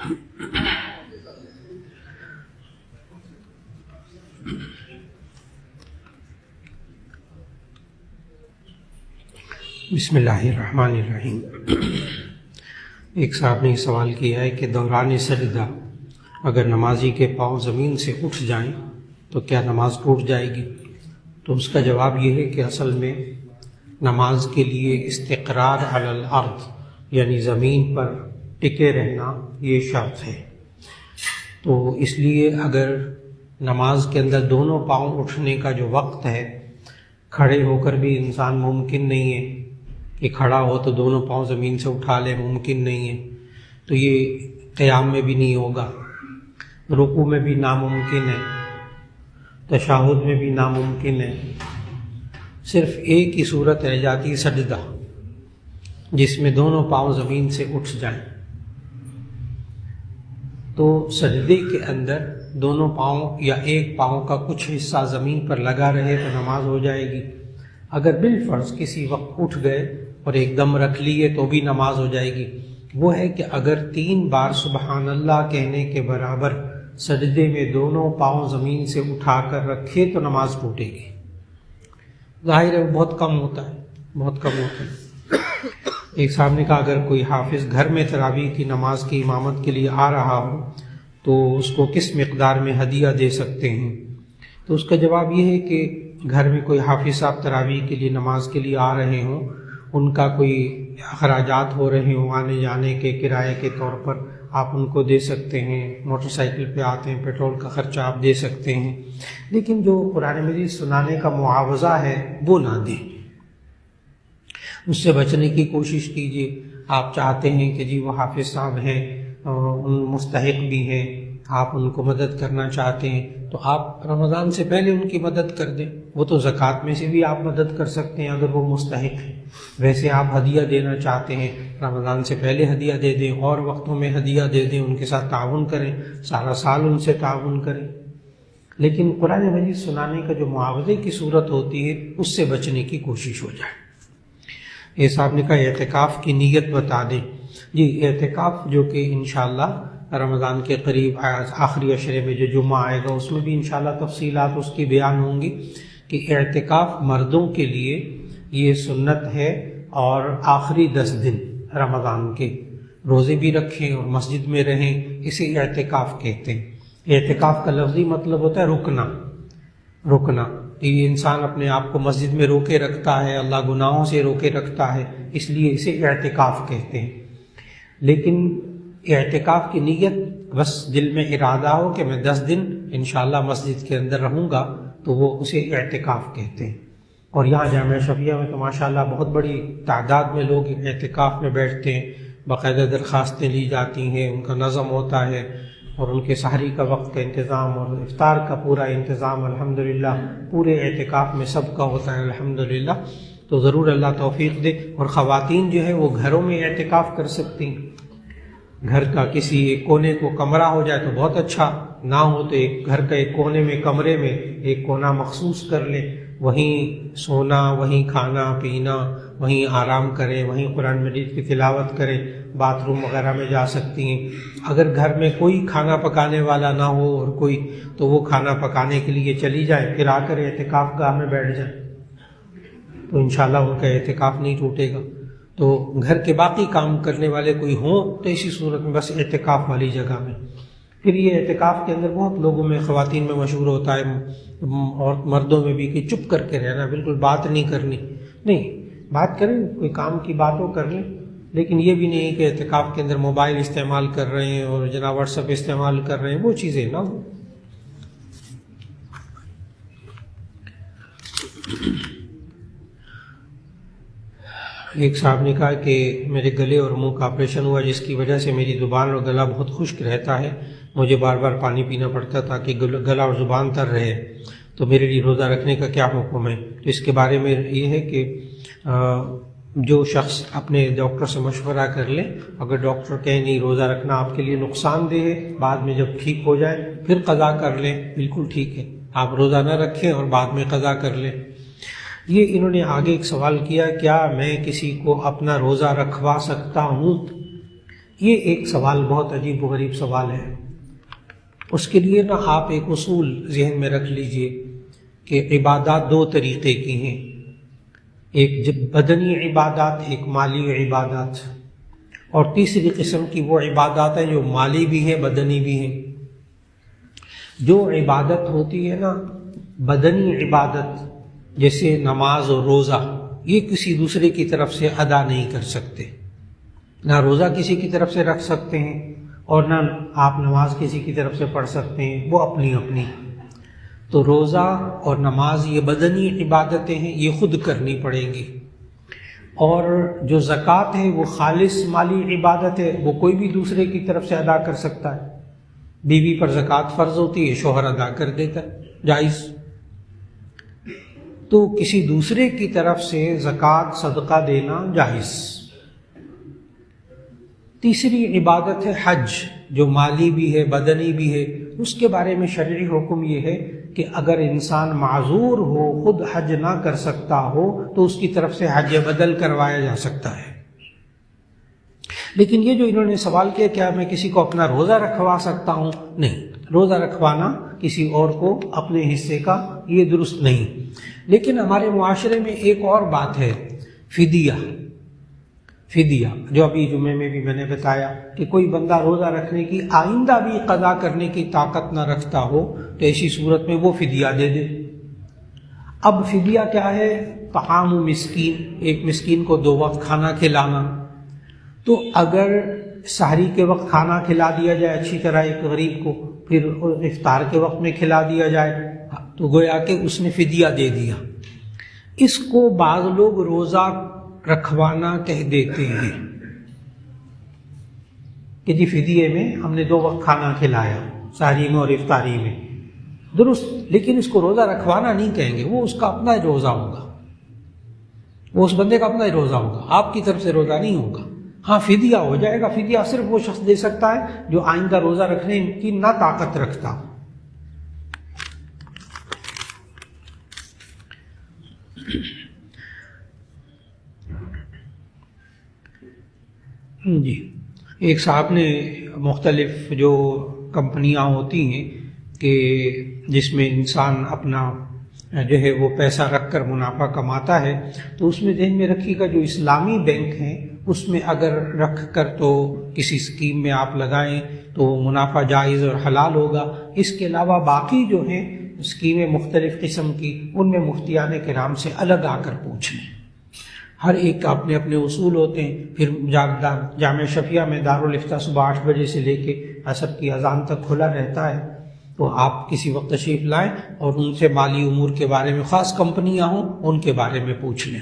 بسم اللہ الرحمن الرحیم۔ ایک صاحب نے سوال کیا ہے کہ دوران سجدہ اگر نمازی کے پاؤں زمین سے اٹھ جائیں تو کیا نماز ٹوٹ جائے گی؟ تو اس کا جواب یہ ہے کہ اصل میں نماز کے لیے استقرار علی الارض یعنی زمین پر ٹکے رہنا یہ شرط ہے۔ تو اس لیے اگر نماز کے اندر دونوں پاؤں اٹھنے کا جو وقت ہے، کھڑے ہو کر بھی انسان ممکن نہیں ہے کہ کھڑا ہو تو دونوں پاؤں زمین سے اٹھا لے، ممکن نہیں ہے، تو یہ قیام میں بھی نہیں ہوگا، رکوع میں بھی ناممکن ہے، تشہد میں بھی ناممکن ہے۔ صرف ایک ہی صورت رہ جاتی ہے سجدہ، جس میں دونوں پاؤں زمین سے اٹھ جائیں۔ تو سجدے کے اندر دونوں پاؤں یا ایک پاؤں کا کچھ حصہ زمین پر لگا رہے تو نماز ہو جائے گی۔ اگر بالفرض کسی وقت اٹھ گئے اور ایک دم رکھ لیے تو بھی نماز ہو جائے گی۔ وہ ہے کہ اگر 3 بار سبحان اللہ کہنے کے برابر سجدے میں دونوں پاؤں زمین سے اٹھا کر رکھے تو نماز ٹوٹے گی۔ ظاہر ہے بہت کم ہوتا ہے، بہت کم ہوتا ہے۔ ایک صاحب نے کہا اگر کوئی حافظ گھر میں تراویح کی نماز کی امامت کے لیے آ رہا ہو تو اس کو کس مقدار میں ہدیہ دے سکتے ہیں؟ تو اس کا جواب یہ ہے کہ گھر میں کوئی حافظ صاحب تراویح کے لیے نماز کے لیے آ رہے ہوں، ان کا کوئی اخراجات ہو رہے ہوں آنے جانے کے کرائے کے طور پر، آپ ان کو دے سکتے ہیں۔ موٹر سائیکل پہ آتے ہیں، پیٹرول کا خرچہ آپ دے سکتے ہیں، لیکن جو قرآن مجید سنانے کا معاوضہ ہے وہ نہ دیں، اس سے بچنے کی کوشش کیجیے۔ آپ چاہتے ہیں کہ جی وہ حافظ صاحب ہیں، ان مستحق بھی ہیں، آپ ان کو مدد کرنا چاہتے ہیں تو آپ رمضان سے پہلے ان کی مدد کر دیں۔ وہ تو زکوٰۃ میں سے بھی آپ مدد کر سکتے ہیں اگر وہ مستحق ہیں۔ ویسے آپ ہدیہ دینا چاہتے ہیں، رمضان سے پہلے ہدیہ دے دیں، اور وقتوں میں ہدیہ دے دیں، ان کے ساتھ تعاون کریں، سارا سال ان سے تعاون کریں۔ لیکن قرآن مجید سنانے کا جو معاوضے کی صورت ہوتی ہے اس سے بچنے کی کوشش ہو جائے۔ یہ صاحب نے کہا اعتکاف کی نیت بتا دیں۔ جی اعتکاف جو کہ انشاءاللہ رمضان کے قریب آخری عشرے میں جو جمعہ آئے گا اس میں بھی انشاءاللہ تفصیلات اس کی بیان ہوں گی کہ اعتکاف مردوں کے لیے یہ سنت ہے، اور آخری 10 دن رمضان کے روزے بھی رکھیں اور مسجد میں رہیں، اسے اعتکاف کہتے ہیں۔ اعتکاف کا لفظی مطلب ہوتا ہے رکنا۔ یہ انسان اپنے آپ کو مسجد میں روکے رکھتا ہے، اللہ گناہوں سے روکے رکھتا ہے، اس لیے اسے اعتکاف کہتے ہیں۔ لیکن اعتکاف کی نیت بس دل میں ارادہ ہو کہ میں 10 دن انشاءاللہ مسجد کے اندر رہوں گا تو وہ اسے اعتکاف کہتے ہیں۔ اور یہاں جامعہ شفیہ میں تو ماشاءاللہ بہت بڑی تعداد میں لوگ اعتکاف میں بیٹھتے ہیں، باقاعدہ درخواستیں لی جاتی ہیں، ان کا نظم ہوتا ہے، اور ان کے سحری کا وقت کا انتظام اور افطار کا پورا انتظام الحمدللہ پورے اعتکاف میں سب کا ہوتا ہے الحمدللہ۔ تو ضرور اللہ توفیق دے۔ اور خواتین جو ہے وہ گھروں میں اعتکاف کر سکتی ہیں، گھر کا کسی ایک کونے کو کمرہ ہو جائے تو بہت اچھا، نہ ہو تو ایک گھر کا ایک کونے میں کمرے میں ایک کونا مخصوص کر لیں، وہیں سونا، وہیں کھانا پینا، وہیں آرام کریں، وہیں قرآن مجید کی تلاوت کریں، باتھ روم وغیرہ میں جا سکتی ہیں۔ اگر گھر میں کوئی کھانا پکانے والا نہ ہو اور کوئی، تو وہ کھانا پکانے کے لیے چلی جائیں، پھر آ کر اعتکاف گاہ میں بیٹھ جائیں تو انشاءاللہ ان کا اعتکاف نہیں ٹوٹے گا۔ تو گھر کے باقی کام کرنے والے کوئی ہوں تو اسی صورت میں بس اعتکاف والی جگہ میں۔ پھر یہ اعتکاف کے اندر بہت لوگوں میں، خواتین میں مشہور ہوتا ہے، اور مردوں میں بھی، کہ چپ کر کے رہنا، بالکل بات نہیں کرنی۔ نہیں، بات کریں، کوئی کام کی بات ہو کر لیں، لیکن یہ بھی نہیں کہ اعتکاف کے اندر موبائل استعمال کر رہے ہیں اور جناب واٹس ایپ استعمال کر رہے ہیں، وہ چیزیں نہ ہوں۔ ایک صاحب نے کہا کہ میرے گلے اور منہ کا آپریشن ہوا جس کی وجہ سے میری زبان اور گلا بہت خشک رہتا ہے، مجھے بار بار پانی پینا پڑتا تاکہ گلا اور زبان تر رہے، تو میرے لیے روزہ رکھنے کا کیا حکم ہے؟ تو اس کے بارے میں یہ ہے کہ جو شخص اپنے ڈاکٹر سے مشورہ کر لے، اگر ڈاکٹر کہیں نہیں روزہ رکھنا آپ کے لیے نقصان دہ ہے، بعد میں جب ٹھیک ہو جائے پھر قضا کر لیں، بالکل ٹھیک ہے، آپ روزہ نہ رکھیں اور بعد میں قضا کر لیں۔ یہ انہوں نے آگے ایک سوال کیا، کیا میں کسی کو اپنا روزہ رکھوا سکتا ہوں؟ یہ ایک سوال بہت عجیب و غریب سوال ہے. اس کے لیے نا آپ ایک اصول ذہن میں رکھ لیجئے کہ عبادات دو طریقے کی ہیں، ایک بدنی عبادات، ایک مالی عبادات، اور تیسری قسم کی وہ عبادات ہیں جو مالی بھی ہیں بدنی بھی ہیں. جو عبادت ہوتی ہے نا بدنی عبادت، جیسے نماز اور روزہ، یہ کسی دوسرے کی طرف سے ادا نہیں کر سکتے. نہ روزہ کسی کی طرف سے رکھ سکتے ہیں اور نہ آپ نماز کسی کی طرف سے پڑھ سکتے ہیں، وہ اپنی اپنی. تو روزہ اور نماز یہ بدنی عبادتیں ہیں، یہ خود کرنی پڑیں گی. اور جو زکوٰۃ ہے وہ خالص مالی عبادت ہے، وہ کوئی بھی دوسرے کی طرف سے ادا کر سکتا ہے. بیوی پر زکوٰۃ فرض ہوتی ہے، شوہر ادا کر دیتا ہے، جائز. تو کسی دوسرے کی طرف سے زکوٰۃ صدقہ دینا جائز. تیسری عبادت ہے حج، جو مالی بھی ہے بدنی بھی ہے. اس کے بارے میں شرعی حکم یہ ہے کہ اگر انسان معذور ہو، خود حج نہ کر سکتا ہو، تو اس کی طرف سے حج بدل کروایا جا سکتا ہے. لیکن یہ جو انہوں نے سوال کیا کیا میں کسی کو اپنا روزہ رکھوا سکتا ہوں؟ نہیں، روزہ رکھوانا کسی اور کو اپنے حصے کا یہ درست نہیں. لیکن ہمارے معاشرے میں ایک اور بات ہے، فدیہ. فدیہ جو ابھی جمعے میں بھی میں نے بتایا کہ کوئی بندہ روزہ رکھنے کی آئندہ بھی قضا کرنے کی طاقت نہ رکھتا ہو تو ایسی صورت میں وہ فدیہ دے دے. اب فدیہ کیا ہے؟ طعام مسکین، ایک مسکین کو 2 وقت کھانا کھلانا. تو اگر سحری کے وقت کھانا کھلا دیا جائے اچھی طرح ایک غریب کو، پھر افطار کے وقت میں کھلا دیا جائے، تو گویا کہ اس نے فدیہ دے دیا. اس کو بعض لوگ روزہ رکھوانا کہہ دیتے ہیں کہ جی فدیے میں ہم نے 2 وقت کھانا کھلایا، سحری میں اور افطاری میں، درست. لیکن اس کو روزہ رکھوانا نہیں کہیں گے، وہ اس کا اپنا روزہ ہوگا، وہ اس بندے کا اپنا روزہ ہوگا، آپ کی طرف سے روزہ نہیں ہوگا. ہاں فدیہ ہو جائے گا. فدیہ صرف وہ شخص دے سکتا ہے جو آئندہ روزہ رکھنے کی نہ طاقت رکھتا ہو. جی، ایک صاحب نے مختلف جو کمپنیاں ہوتی ہیں کہ جس میں انسان اپنا جو ہے وہ پیسہ رکھ کر منافع کماتا ہے، تو اس میں ذہن میں رکھیے گا جو اسلامی بینک ہیں اس میں اگر رکھ کر تو کسی اسکیم میں آپ لگائیں تو منافع جائز اور حلال ہوگا. اس کے علاوہ باقی جو ہیں اسکیمیں مختلف قسم کی، ان میں مفتیان کرام سے الگ آ کر پوچھ لیں. ہر ایک کا اپنے اپنے اصول ہوتے ہیں. پھر جامع شفیہ میں دارالافتاء صبح 8 بجے سے لے کے عصر کی اذان تک کھلا رہتا ہے، تو آپ کسی وقت تشریف لائیں اور ان سے مالی امور کے بارے میں، خاص کمپنیاں ہوں ان کے بارے میں پوچھ لیں.